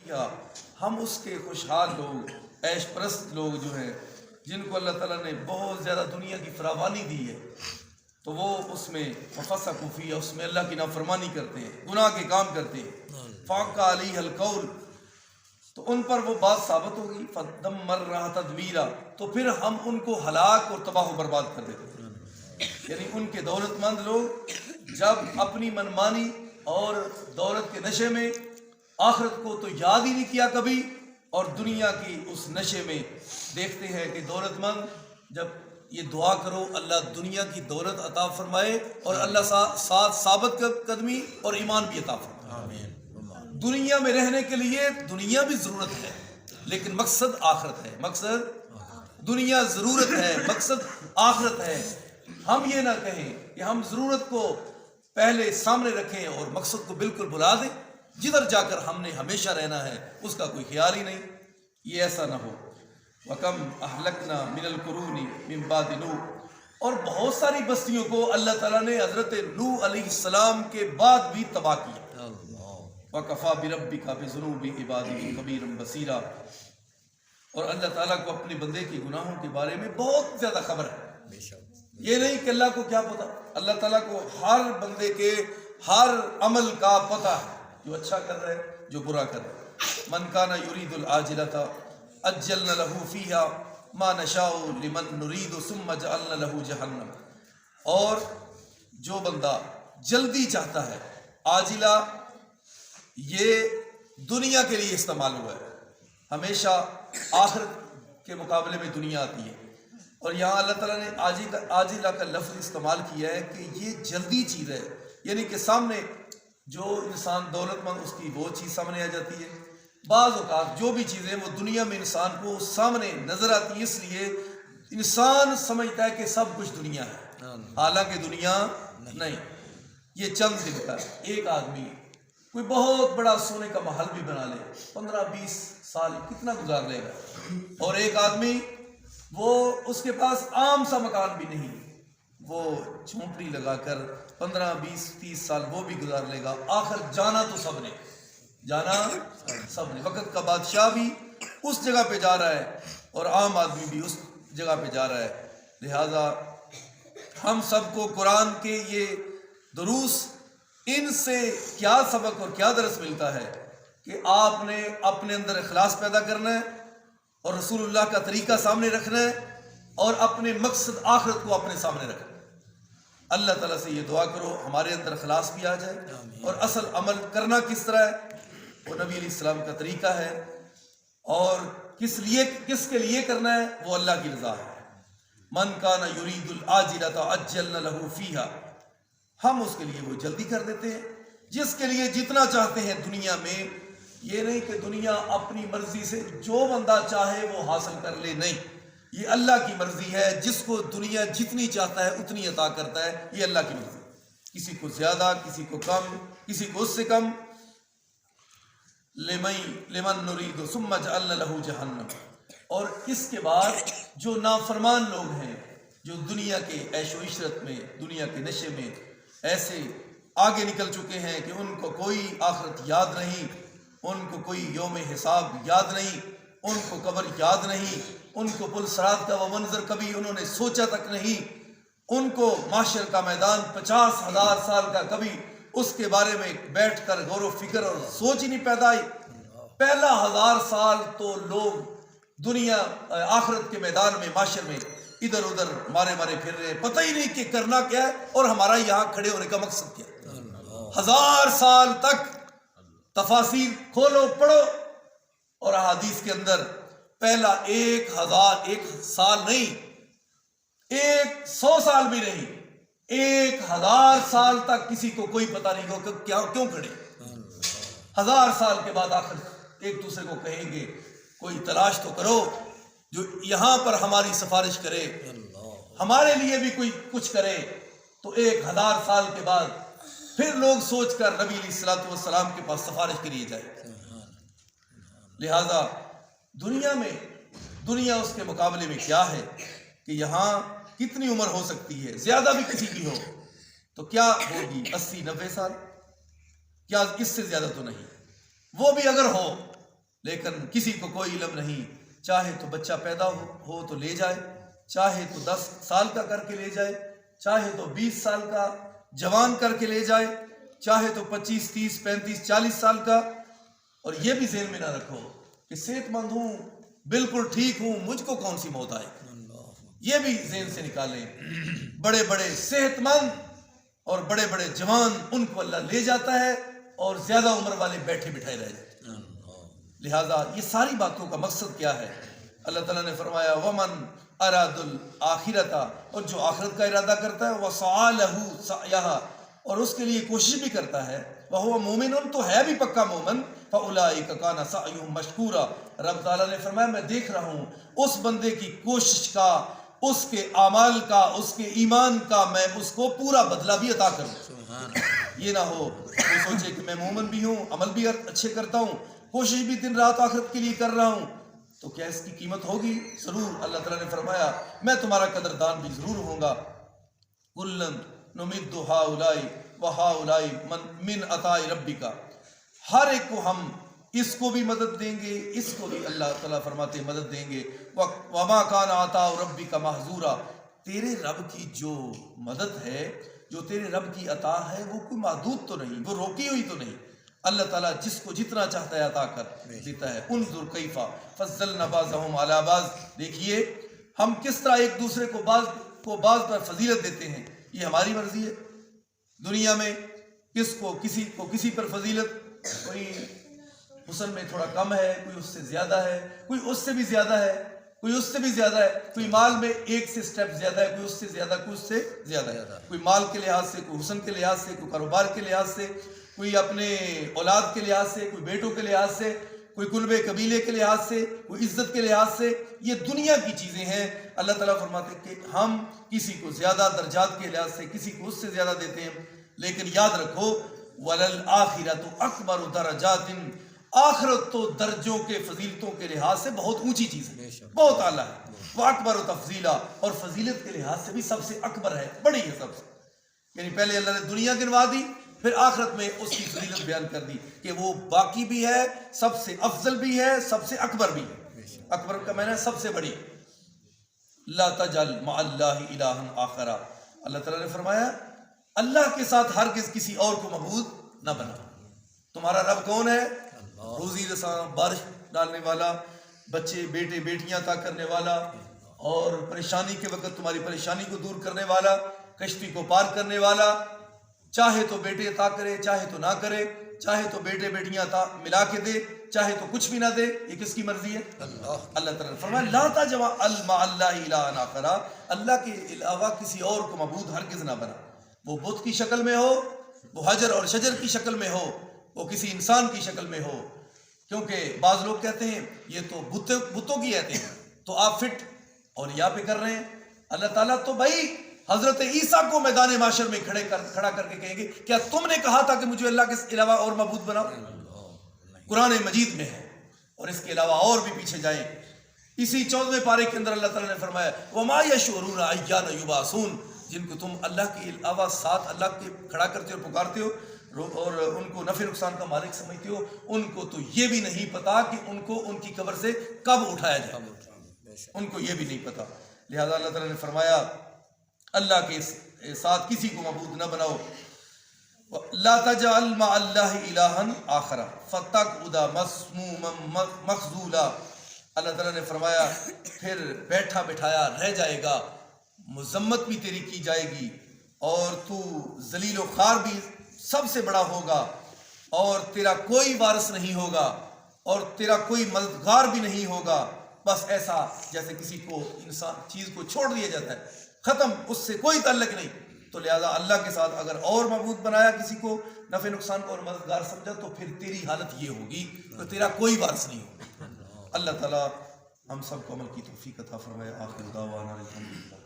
یا ہم اس کے خوشحال لوگ، عیش پرست لوگ جو ہیں، جن کو اللہ تعالیٰ نے بہت زیادہ دنیا کی فراوانی دی ہے، تو وہ اس میں فَفَسَقُوا فِيهَا، اس میں اللہ کی نافرمانی کرتے ہیں، گناہ کے کام کرتے ہیں. فَحَقَّ عَلَيْهَا الْقَوْلُ، تو ان پر وہ بات ثابت ہوگی. فَدَمَّرْنَاهَا تَدْمِيرًا، تو پھر ہم ان کو ہلاک اور تباہ و برباد کر دیتے ہیں. یعنی ان کے دولت مند لوگ جب اپنی منمانی اور دولت کے نشے میں آخرت کو تو یاد ہی نہیں کیا کبھی، اور دنیا کی اس نشے میں دیکھتے ہیں کہ دولت مند جب یہ دعا کرو اللہ دنیا کی دولت عطا فرمائے اور اللہ ساتھ ثابت قدمی اور ایمان بھی عطا فرمائے. دنیا میں رہنے کے لیے دنیا بھی ضرورت ہے، لیکن مقصد آخرت ہے. مقصد دنیا ضرورت ہے، مقصد آخرت ہے. ہم یہ نہ کہیں کہ ہم ضرورت کو پہلے سامنے رکھیں اور مقصد کو بالکل بھلا دیں. جدھر جا کر ہم نے ہمیشہ رہنا ہے اس کا کوئی خیال ہی نہیں. یہ ایسا نہ ہو. وَكَمْ أَهْلَكْنَا مِنَ الْقُرُونِ مِنْ بَعْدِ نُوحٍ، اور بہت ساری بستیوں کو اللہ تعالیٰ نے حضرت نوح علیہ السلام کے بعد بھی تباہ کیا. وَكَفَى بِرَبِّكَ بِذُنُوبِ عِبَادِهِ خَبِيرًا بَصِيرًا، اور اللہ تعالیٰ کو اپنے بندے کے گناہوں کے بارے میں بہت زیادہ خبر ہے. یہ نہیں کہ اللہ کو کیا پتا، اللہ تعالیٰ کو ہر بندے کے ہر عمل کا پتہ ہے، جو اچھا کر رہے جو برا کر رہے. من کان یرید العاجلۃ عجلنا له فیها ما نشاء لمن نرید ثم جعلنا له جہنم، اور جو بندہ جلدی چاہتا ہے، عاجلہ یہ دنیا کے لیے استعمال ہوا ہے، ہمیشہ آخرت کے مقابلے میں دنیا آتی ہے. اور یہاں اللہ تعالیٰ نے عاجلہ کا لفظ استعمال کیا ہے کہ یہ جلدی چیز ہے، یعنی کہ سامنے جو انسان دولت مند اس کی وہ چیز سامنے آ جاتی ہے. بعض اوقات جو بھی چیزیں وہ دنیا میں انسان کو سامنے نظر آتی ہے، اس لیے انسان سمجھتا ہے کہ سب کچھ دنیا ہے، حالانکہ دنیا نہیں. یہ چند دن کا ایک آدمی کوئی بہت بڑا سونے کا محل بھی بنا لے، 15-20 سال کتنا گزار لے گا. اور ایک آدمی وہ اس کے پاس عام سا مکان بھی نہیں، وہ جھونپڑی لگا کر 15-20-30 سال وہ بھی گزار لے گا. آخر جانا تو سب نے، جانا سب نے. وقت کا بادشاہ بھی اس جگہ پہ جا رہا ہے اور عام آدمی بھی اس جگہ پہ جا رہا ہے. لہذا ہم سب کو قرآن کے یہ دروس، ان سے کیا سبق اور کیا درس ملتا ہے کہ آپ نے اپنے اندر اخلاص پیدا کرنا ہے اور رسول اللہ کا طریقہ سامنے رکھنا ہے اور اپنے مقصد آخرت کو اپنے سامنے رکھنا ہے. اللہ تعالیٰ سے یہ دعا کرو ہمارے اندر اخلاص بھی آ جائے، اور اصل عمل کرنا کس طرح ہے وہ نبی علیہ السلام کا طریقہ ہے، اور کس کے لیے کرنا ہے وہ اللہ کی رضا ہے. من کان یرید العاجلۃ عجلنا له فیها، ہم اس کے لیے وہ جلدی کر دیتے ہیں. جس کے لیے جتنا چاہتے ہیں دنیا میں، یہ نہیں کہ دنیا اپنی مرضی سے جو بندہ چاہے وہ حاصل کر لے، نہیں، یہ اللہ کی مرضی ہے. جس کو دنیا جتنی چاہتا ہے اتنی عطا کرتا ہے، یہ اللہ کی مرضی. کسی کو زیادہ، کسی کو کم، کسی کو اس سے کم. لمن نرید ثم جعلنا له جہنم، اور اس کے بعد جو نافرمان لوگ ہیں، جو دنیا کے عیش و عشرت میں، دنیا کے نشے میں ایسے آگے نکل چکے ہیں کہ ان کو کوئی آخرت یاد نہیں، ان کو کوئی یوم حساب یاد نہیں، ان کو قبر یاد نہیں، ان کو پل صراط کا وہ منظر کبھی انہوں نے سوچا تک نہیں، ان کو محشر کا میدان 50,000 سال کا کبھی اس کے بارے میں بیٹھ کر غور و فکر اور سوچ ہی نہیں پیدا آئی. پہلا 1000 سال تو لوگ دنیا آخرت کے میدان میں، محشر میں ادھر ادھر مارے پھر رہے، پتہ ہی نہیں کہ کرنا کیا ہے اور ہمارا یہاں کھڑے ہونے کا مقصد کیا ہے. 1000 سال تک تفاسیر کھولو پڑھو، اور احادیث کے اندر پہلا 1000 سال نہیں، 100 سال بھی نہیں، 1000 سال تک کسی کو کوئی پتہ نہیں ہو کہ کیوں کھڑے. 1000 سال کے بعد آخر ایک دوسرے کو کہیں گے کوئی تلاش تو کرو جو یہاں پر ہماری سفارش کرے، ہمارے لیے بھی کوئی کچھ کرے. تو 1000 سال کے بعد پھر لوگ سوچ کر نبی علیہ الصلوۃ والسلام کے پاس سفارش کے لیے جائے. لہذا دنیا اس کے مقابلے میں کیا ہے کہ یہاں کتنی عمر ہو سکتی ہے، زیادہ بھی کسی کی ہو تو کیا ہوگی 80-90 سال، کیا اس سے زیادہ تو نہیں. وہ بھی اگر ہو لیکن کسی کو کوئی علم نہیں. چاہے تو بچہ پیدا ہو تو لے جائے, چاہے تو 10 سال کا کر کے لے جائے, چاہے تو 20 سال کا جوان کر کے لے جائے, چاہے تو 25 30 35 40 سال کا. اور یہ بھی ذہن میں نہ رکھو کہ صحت مند ہوں, بالکل ٹھیک ہوں, مجھ کو کون سی موت آئے. یہ بھی ذہن سے نکالیں. بڑے بڑے صحت مند اور بڑے بڑے جوان, ان کو اللہ لے جاتا ہے, اور زیادہ عمر والے بیٹھے بٹھائے رہ جاتے ہیں. لہذا یہ ساری باتوں کا مقصد کیا ہے؟ اللہ تعالیٰ نے فرمایا ومن اراد الآخرۃ, اور جو آخرت کا ارادہ کرتا ہے, وسعی لہ سعیہا, اور اس کے لیے کوشش بھی کرتا ہے, وہو مومن, تو ہے بھی پکا مومن, فاولئک کان سعیہم مشکورا. رب تعالیٰ نے فرمایا میں دیکھ رہا ہوں اس بندے کی کوشش کا, اس کے اعمال کا, اس کے ایمان کا, میں اس کو پورا بدلہ بھی عطا کروں. یہ نہ ہو وہ سوچے کہ میں مومن بھی ہوں, عمل بھی اچھے کرتا ہوں, کوشش بھی دن رات آخرت کے لیے کر رہا ہوں, تو کیا اس کی قیمت ہوگی؟ ضرور. اللہ تعالیٰ نے فرمایا میں تمہارا قدردان بھی ضرور ہوں گا. کلن نمد ہؤلاء وہؤلاء من عطاء ربک, ہر ایک کو ہم اس کو بھی مدد دیں گے, اس کو بھی اللہ تعالیٰ فرماتے ہیں مدد دیں گے. وما کان عطاء ربک محظورا, تیرے رب کی جو مدد ہے, جو تیرے رب کی عطا ہے, وہ کوئی محدود تو نہیں, وہ روکی ہوئی تو نہیں. اللہ تعالیٰ جس کو جتنا چاہتا ہے عطا کر دیتا ہے. انظر کیف فضلنا بعضهم علی بعض, دیکھیے ہم کس طرح ایک دوسرے کو بعض پر فضیلت دیتے ہیں. یہ ہماری مرضی ہے. دنیا میں کسی کو کسی پر فضیلت, کوئی حسن میں تھوڑا کم ہے, کوئی اس سے زیادہ ہے, کوئی اس سے بھی زیادہ ہے, کوئی اس سے بھی زیادہ ہے, کوئی مال میں ایک سے سٹیپ زیادہ ہے, کوئی اس سے زیادہ, کوئی اس سے زیادہ ہے, کوئی مال کے لحاظ سے, کوئی حسن کے لحاظ سے, کوئی کاروبار کے لحاظ سے, کوئی اپنے اولاد کے لحاظ سے, کوئی بیٹوں کے لحاظ سے, کوئی قلبے قبیلے کے لحاظ سے, کوئی عزت کے لحاظ سے. یہ دنیا کی چیزیں ہیں. اللہ تعالیٰ فرماتے ہیں کہ ہم کسی کو زیادہ درجات کے لحاظ سے, کسی کو اس سے زیادہ دیتے ہیں, لیکن یاد رکھو وَلَلْآخِرَةُ أَكْبَرُ دَرَجَاتٍ, آخرت تو درجوں کے فضیلتوں کے لحاظ سے بہت اونچی چیز ہے, بہت اعلیٰ ہے. وَأَكْبَرُ تَفْضِيلًا, اور فضیلت کے لحاظ سے بھی سب سے اکبر ہے, بڑی ہے سب سے. یعنی پہلے اللہ نے دنیا گنوا دی, پھر آخرت میں اس کی فضیلت بیان کر دی کہ وہ باقی بھی ہے, سب سے افضل بھی ہے, سب سے اکبر بھی ہے. اکبر کا معنی ہے سب سے بڑی. لا تجعل مع اللہ الہا آخر, اللہ تعالیٰ نے فرمایا اللہ کے ساتھ ہرگز کسی اور کو معبود نہ بنا. تمہارا رب کون ہے؟ روزی رساں, بارش ڈالنے والا, بچے بیٹے بیٹیاں عطا کرنے والا, اور پریشانی کے وقت تمہاری پریشانی کو دور کرنے والا, کشتی کو پار کرنے والا. چاہے تو بیٹے عطا کرے, چاہے تو نہ کرے, چاہے تو بیٹے بیٹیاں عطا ملا کے دے, چاہے تو کچھ بھی نہ دے. یہ کس کی مرضی ہے؟ اللہ تعالیٰ نے فرمایا لا تجعل مع اللہ الہا آخر, اللہ کے علاوہ کسی اور کو معبود ہرگز نہ بنا. وہ بت کی شکل میں ہو, وہ حجر اور شجر کی شکل میں ہو, وہ کسی انسان کی شکل میں ہو. کیونکہ بعض لوگ کہتے ہیں یہ تو بتوں کی آیتیں ہیں, تو آپ فٹ اور یہاں پہ کر رہے ہیں. اللہ تعالیٰ تو بھائی حضرت عیسیٰ کو میدان معاشر میں کھڑا کر کے کہیں گے کیا تم نے کہا تھا کہ مجھے اللہ کے علاوہ اور معبود بناؤ؟ قرآن مجید میں ہے, اور اس کے علاوہ اور بھی پیچھے جائیں. اسی 14ویں پارے کے اندر اللہ تعالیٰ نے فرمایا وَمَا يَشْعُرُونَ أَيَّانَ يُبْعَثُونَ, جن کو تم اللہ کے علاوہ ساتھ اللہ کے کھڑا کرتے ہو, پکارتے ہو, اور ان کو نفع نقصان کا مالک سمجھتے ہو, ان کو تو یہ بھی نہیں پتا کہ ان کو ان کی قبر سے کب اٹھایا جائے, ان کو یہ بھی نہیں پتا. لہذا اللہ تعالیٰ نے فرمایا اللہ کے ساتھ کسی کو معبود نہ بناؤ. لا تجعل مع اللہ الہا آخر فتقعد مذموما مخذولا, اللہ تعالیٰ نے فرمایا پھر بیٹھا بٹھایا رہ جائے گا, مذمت بھی تیری کی جائے گی, اور تو ذلیل و خوار بھی سب سے بڑا ہوگا, اور تیرا کوئی وارث نہیں ہوگا, اور تیرا کوئی مددگار بھی نہیں ہوگا. بس ایسا جیسے کسی کو انسان چیز کو چھوڑ دیا جاتا ہے, ختم, اس سے کوئی تعلق نہیں. تو لہذا اللہ کے ساتھ اگر اور معبود بنایا, کسی کو نفع نقصان کو اور مددگار سمجھا, تو پھر تیری حالت یہ ہوگی کہ تیرا کوئی وارث نہیں ہوگا. اللہ تعالیٰ ہم سب کو عمل کی توفیق عطا فرمائے. آخر دعوانا الحمدللہ.